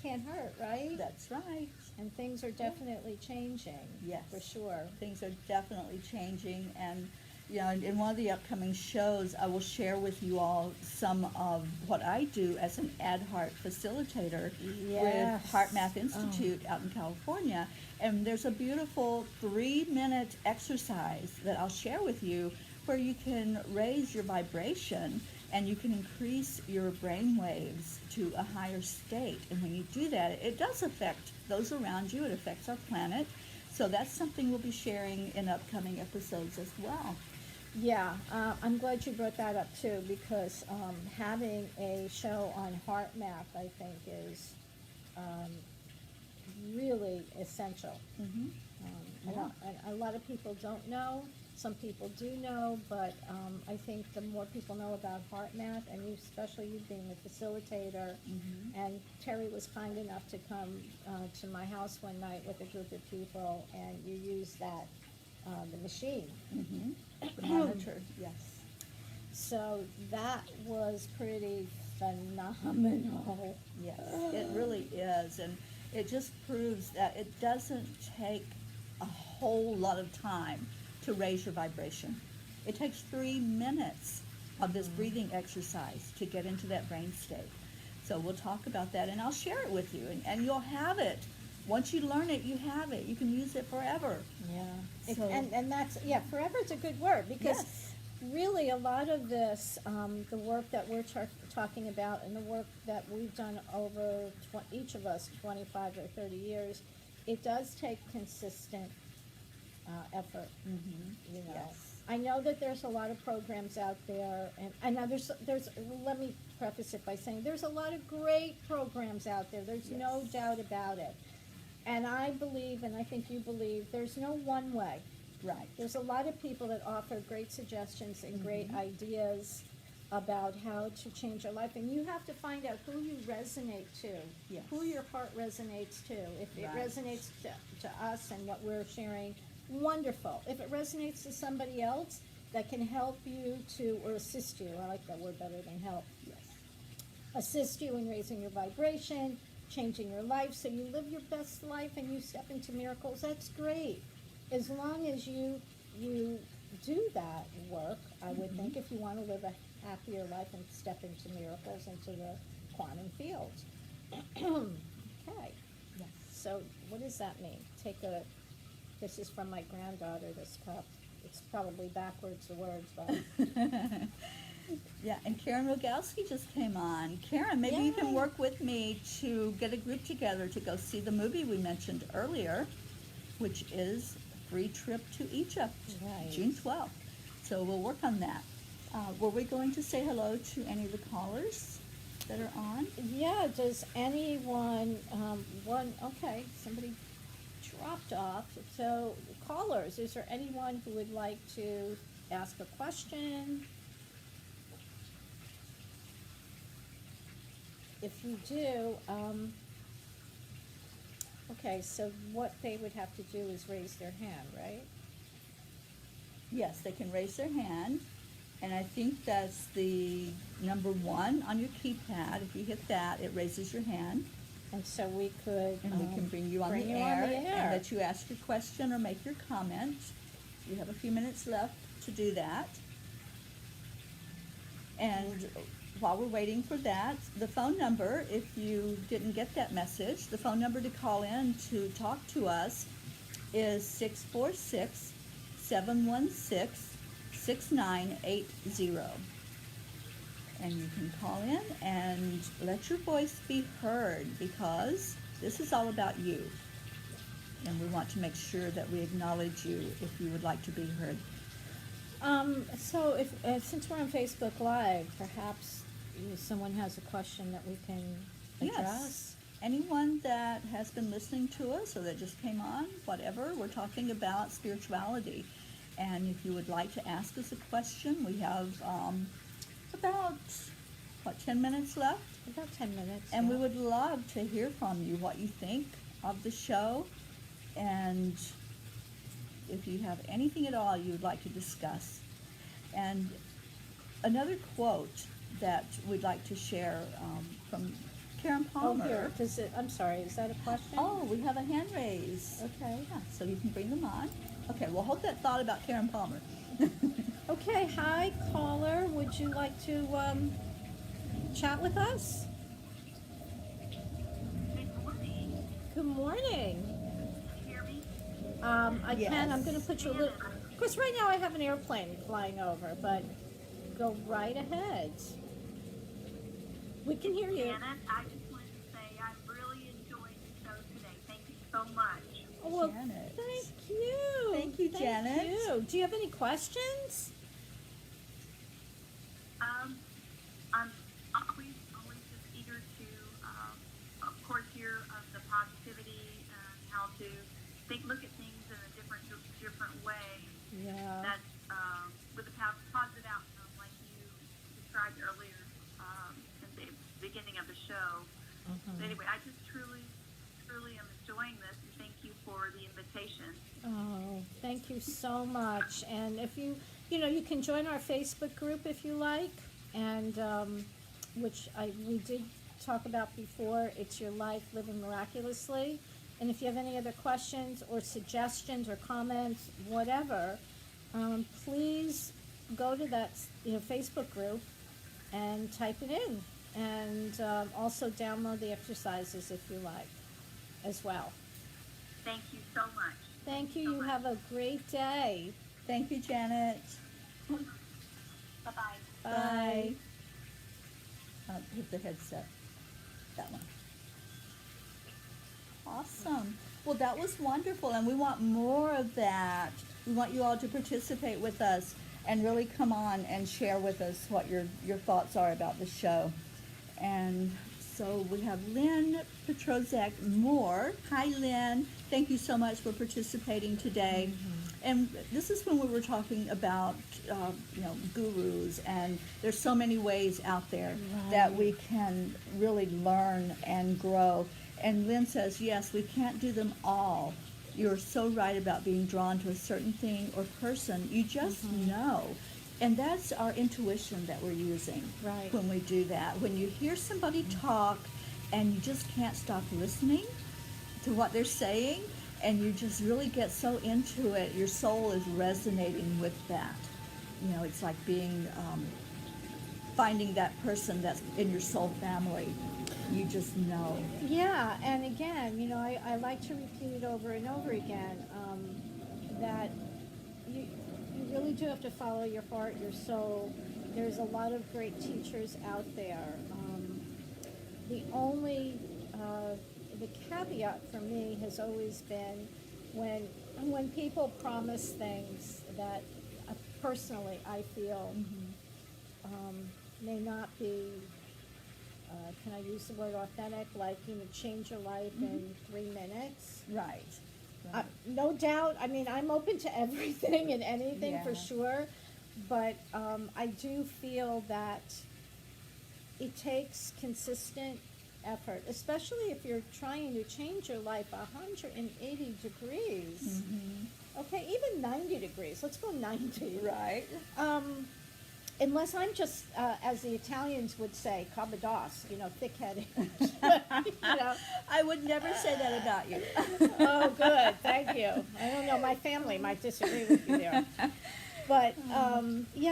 can't hurt, right? That's right. And things are definitely changing. Yes. For sure. Things are definitely changing, and in one of the upcoming shows, I will share with you all some of what I do as an ad heart facilitator Yes. with Heart Math Institute out in California. And there's a beautiful 3-minute exercise that I'll share with you where you can raise your vibration and you can increase your brain waves to a higher state. And when you do that, it does affect those around you. It affects our planet. So that's something we'll be sharing in upcoming episodes as well. Yeah, I'm glad you brought that up too, because having a show on heart math, I think, is really essential. A lot of people don't know. Some people do know, but I think the more people know about heart math, and you, especially you being a facilitator, and Terry was kind enough to come to my house one night with a group of people, and you used that, the machine. The monitor, yes. So that was pretty phenomenal. Yes, it really is. And it just proves that it doesn't take a whole lot of time to raise your vibration. It takes 3 minutes of this breathing exercise to get into that brain state. So we'll talk about that, and I'll share it with you, and you'll have it. Once you learn it, you have it. You can use it forever. Yeah. So- And that's, yeah, forever is a good word, because Yes. really a lot of this, the work that we're talking about and the work that we've done over each of us 25 or 30 years, it does take consistent effort, Mm-hmm. you know. Yes. I know that there's a lot of programs out there, and I know there's, let me preface it by saying, there's a lot of great programs out there, there's no Yes. doubt about it. And I believe, and I think you believe, there's no one way. Right. There's a lot of people that offer great suggestions and great ideas about how to change your life, and you have to find out who you resonate to, Yes. who your heart resonates to. If it Right. resonates to us and what we're sharing, wonderful. If it resonates to somebody else that can help you to, or assist you, I like that word better than help, Yes. assist you in raising your vibration, changing your life so you live your best life and you step into miracles, that's great. As long as you do that work, I would think, if you want to live a happier life and step into miracles, into the quantum field. Okay, Yes. so what does that mean? This is from my granddaughter, this cup. It's probably backwards, the words, but Yeah, and Karen Rogalski just came on. Karen, maybe you can Yay. work with me to get a group together to go see the movie we mentioned earlier, which is Free Trip to Egypt, Right. June 12th. So we'll work on that. Were we going to say hello to any of the callers that are on? yeah, does anyone, okay, somebody dropped off. So callers, is there anyone who would like to ask a question? If you do, okay, so what they would have to do is raise their hand, right? Yes, they can raise their hand. And I think that's the number 1 on your keypad. If you hit that, it raises your hand. And so we could, And we can bring you on bring the you air on the and air. let you ask your question or make your comment. You have a few minutes left to do that. And while we're waiting for that, the phone number, if you didn't get that message, the phone number to call in to talk to us is 646-716-6980. And you can call in and let your voice be heard, because this is all about you. And we want to make sure that we acknowledge you if you would like to be heard. So if, since we're on Facebook Live, perhaps someone has a question that we can address? Yes. Anyone that has been listening to us or that just came on, whatever, we're talking about spirituality. And if you would like to ask us a question, we have about, 10 minutes left? About 10 minutes. And we yeah. would love to hear from you, what you think of the show, and if you have anything at all you would like to discuss. And another quote that we'd like to share from Karen Oh, Palmer. here, I'm sorry, is that a question? Oh, we have a hand raise. Okay. Yeah, so you can bring them on. Okay, well, hold that thought about Karen Palmer. Okay, hi, caller, would you like to, chat with us? Good morning. Good morning. Can you hear me? I can, I'm Yes. gonna put you a little, of course, right now I have an airplane flying over, but go right ahead. We can hear you. Janet, I just wanted to say I'm really enjoying the show today. Thank you so much. Oh, well, Janet. thank you. Thank you, Janet. You. Do you have any questions? I'm always just eager to, of course, hear of the positivity and how to look at things in a different way. Yeah. That with a positive outcome, like you described earlier in the beginning of the show. Mhm. Anyway, I just truly am enjoying this, and thank you for the invitation. Oh, thank you so much. And if you can join our Facebook group if you like, and which we did talk about before. It's Your Life Living Miraculously. And if you have any other questions or suggestions or comments, whatever, please go to that, Facebook group and type it in. And also download the exercises if you like as well. Thank you so much. Thank you. You have a great day. Thank you, Janet. Bye-bye. Bye. Hit the headset. That one. Awesome. Well, that was wonderful, and we want more of that. We want you all to participate with us and really come on and share with us what your thoughts are about the show. And so we have Lynn Petrozek Moore. Hi, Lynn. Thank you so much for participating today. And this is when we were talking about, gurus, and there's so many ways out there that we can really learn and grow. And Lynn says, yes, we can't do them all. You're so right about being drawn to a certain thing or person. You just know. And that's our intuition that we're using Right. when we do that. When you hear somebody talk and you just can't stop listening to what they're saying, and you just really get so into it, your soul is resonating with that. It's like being, finding that person that's in your soul family. You just know. Yeah, and again, I like to repeat it over and over again, that you really do have to follow your heart, your soul. There's a lot of great teachers out there. The only the caveat for me has always been when people promise things that personally I feel may not be, can I use the word authentic, like, change your life in 3 minutes. Right. No doubt, I'm open to everything and anything for sure, but I do feel that it takes consistent effort, especially if you're trying to change your life 180 degrees. Okay, even 90 degrees. Let's go 90. Right. Unless I'm just, as the Italians would say, cabados, thick-headed. I would never say that about you. Oh, good. Thank you. I don't know. My family might disagree with you there. But,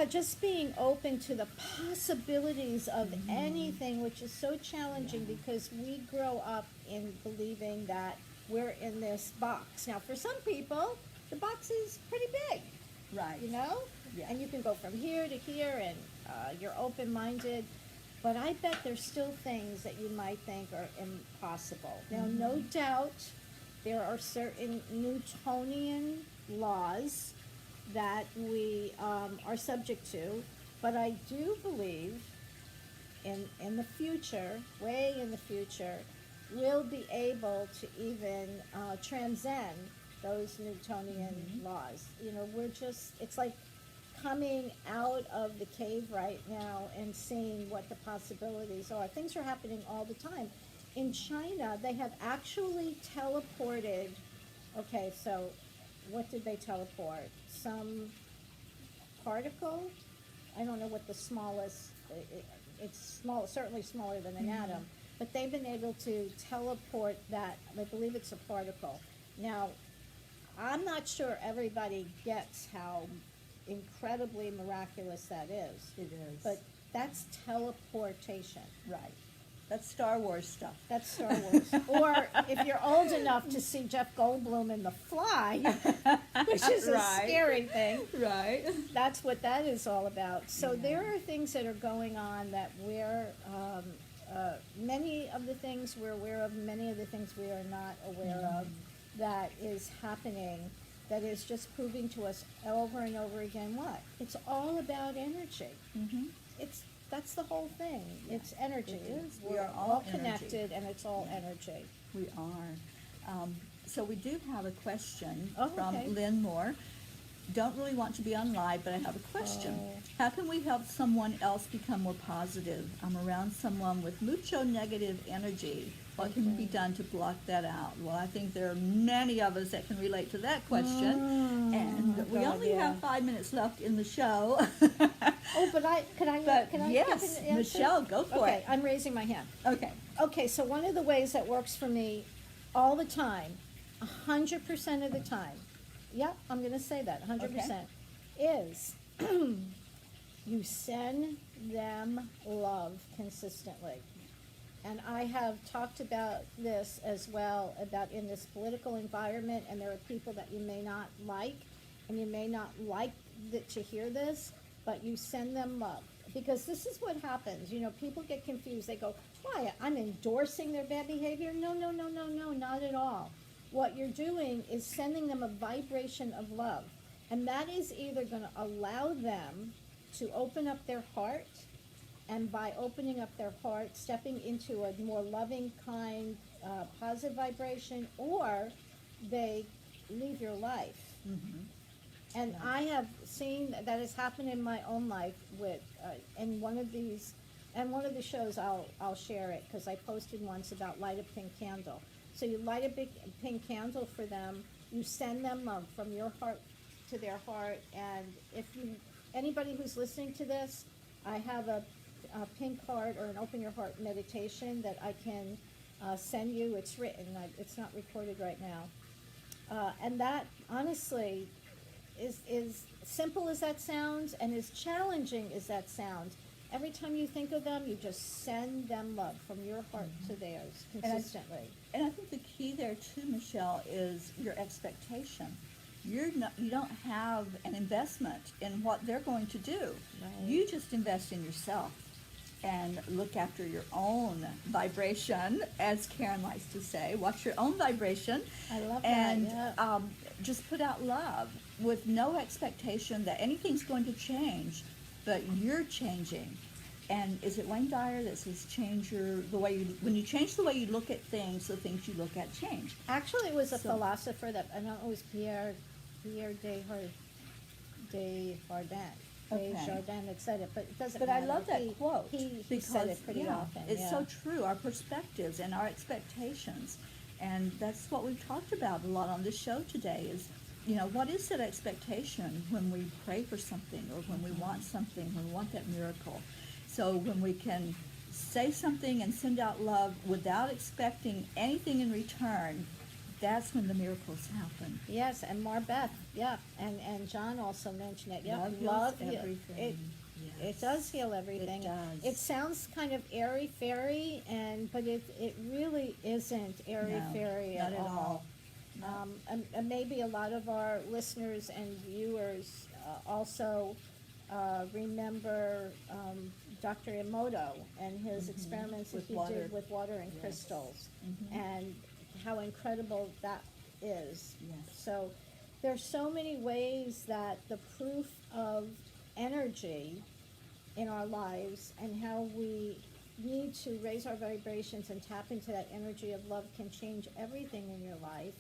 just being open to the possibilities of anything, which is so challenging because we grow up in believing that we're in this box. Now, for some people, the box is pretty big, Right. Yeah. And you can go from here to here, and you're open-minded. But I bet there's still things that you might think are impossible. Now, no doubt, there are certain Newtonian laws that we are subject to, but I do believe in the future, way in the future, we'll be able to even transcend those Newtonian laws. It's like coming out of the cave right now and seeing what the possibilities are. Things are happening all the time. In China, they have actually teleported, okay, so what did they teleport? Some particle? I don't know what the smallest, it's small, certainly smaller than an atom, but they've been able to teleport that. I believe it's a particle. Now, I'm not sure everybody gets how incredibly miraculous that is. It is. But that's teleportation. Right. That's Star Wars stuff. That's Star Wars. Or if you're old enough to see Jeff Goldblum in The Fly, which is a Right. scary thing, Right. that's what that is all about. So there are things that are going on that we're, many of the things we're aware of, many of the things we are not aware of, that is happening, that is just proving to us over and over again what? It's all about energy. That's the whole thing. It's energy. It is. We We're are all energy. connected, and it's all energy. We are. So we do have a question Oh, from okay. Lynn Moore. Don't really want to be on live, but I have a question. Oh. How can we help someone else become more positive? I'm around someone with mucho negative energy. What can be done to block that out? Well, I think there are many of us that can relate to that question. And we God, only yeah. have 5 minutes left in the show. Oh, but can I But give yes, an answer? Michelle, go for Okay, it. I'm raising my hand. Okay. Okay, so one of the ways that works for me all the time, 100% of the time, yeah, I'm going to say that, 100%, is you send them love consistently. And I have talked about this as well, about in this political environment, and there are people that you may not like, and you may not like to hear this, but you send them love. Because this is what happens, people get confused. They go, why, I'm endorsing their bad behavior? No, no, no, no, no, not at all. What you're doing is sending them a vibration of love. And that is either going to allow them to open up their heart, and by opening up their heart, stepping into a more loving, kind, positive vibration, or they leave your life. And I have seen that has happened in my own life with, in one of these, and one of the shows I'll share it, because I posted once about light a pink candle. So you light a big pink candle for them, you send them love from your heart to their heart, and if anybody who's listening to this, I have a pink heart or an open your heart meditation that I can send you. It's written, it's not recorded right now. And that, honestly, is simple as that sounds, and as challenging as that sounds. Every time you think of them, you just send them love from your heart to theirs consistently. And I think the key there too, Michelle, is your expectation. You don't have an investment in what they're going to do. Right. You just invest in yourself and look after your own vibration, as Karen likes to say. Watch your own vibration. I love and, that, yeah. just put out love with no expectation that anything's going to change, but you're changing. And is it Wayne Dyer that says when you change the way you look at things, the things you look at change? Actually, it was a So- philosopher that, I don't know, it was Pierre Desjardins. Okay. Desjardins that said it, but it doesn't But matter. I love that quote. He said it pretty often. It's yeah. so true, our perspectives and our expectations. And that's what we've talked about a lot on this show today is, what is that expectation when we pray for something or when we want something, when we want that miracle? So when we can say something and send out love without expecting anything in return, that's when the miracles happen. Yes, and Marbeth, yeah, and John also mentioned it. Yeah, Love heals heal- everything. It Yes. does heal everything. It does. It sounds kind of airy fairy, but it really isn't airy No, fairy not at at all. all. No. And maybe a lot of our listeners and viewers also remember Dr. Emoto and his experiments that With he water. did with water and Yes. crystals, Mhm. and how incredible that is. Yes. So there's so many ways that the proof of energy in our lives and how we need to raise our vibrations and tap into that energy of love can change everything in your life.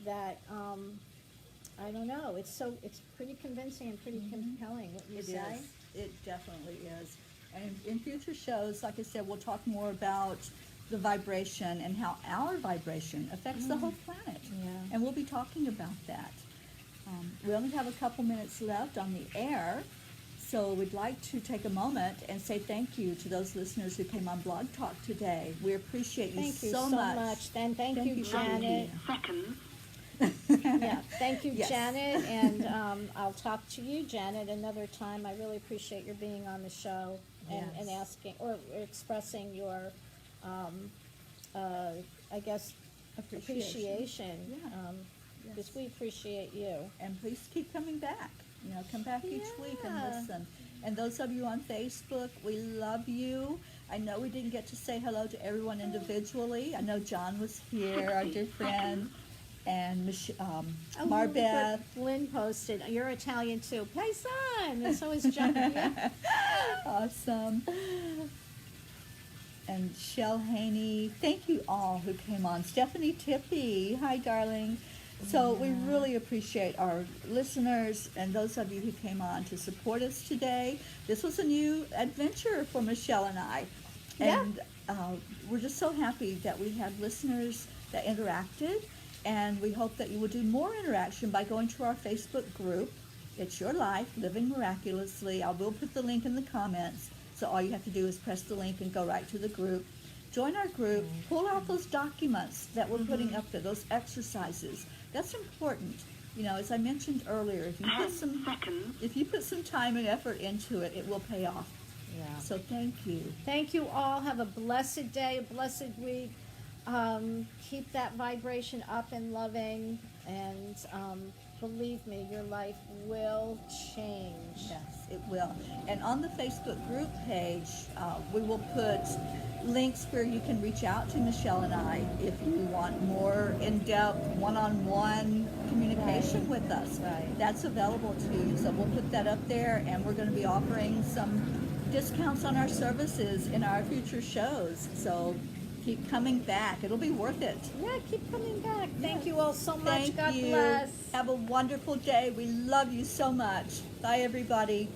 That I don't know. It's pretty convincing and pretty compelling. What you It say? is. It definitely is. And in future shows, like I said, we'll talk more about the vibration and how our vibration affects the whole planet. Yeah. And we'll be talking about that. We only have a couple minutes left on the air, so we'd like to take a moment and say thank you to those listeners who came on Blog Talk today. We appreciate you Thank you so much. Then thank you, you, Janet. Seconds. Yeah, thank you, Yes. Janet, and I'll talk to you, Janet, another time. I really appreciate your being on the show and Yes. asking or expressing your, I guess, appreciation. Yeah. Because we appreciate you. And please keep coming back. Come back each week and Yeah. listen. And those of you on Facebook, we love you. I know we didn't get to say hello to everyone individually. I know John was here, our dear friend, and Marbeth. Lynn posted, you're Italian too. Paisan! And so is John. Yeah. Awesome. And Shell Haney. Thank you all who came on. Stephanie Tippy. Hi, darling. So we really appreciate our listeners and those of you who came on to support us today. This was a new adventure for Michelle and I. Yeah. And we're just so happy that we had listeners that interacted. And we hope that you will do more interaction by going to our Facebook group. It's Your Life, Living Miraculously. I will put the link in the comments. So all you have to do is press the link and go right to the group. Join our group. Pull out those documents that we're putting up there, those exercises. That's important. You know, as I mentioned earlier, if you put 10 some seconds. if you put some time and effort into it, it will pay off. Yeah. So thank you. Thank you all. Have a blessed day, a blessed week. Keep that vibration up and loving, and believe me, your life will change. Yes, it will. And on the Facebook group page, we will put links where you can reach out to Michelle and I if you want more in-depth, one-on-one communication with us. Right. That's available to you. So we'll put that up there, and we're going to be offering some discounts on our services in our future shows. So keep coming back. It'll be worth it. Yeah, keep coming back. Thank you all so much. Thank God you. bless. Have a wonderful day. We love you so much. Bye, everybody.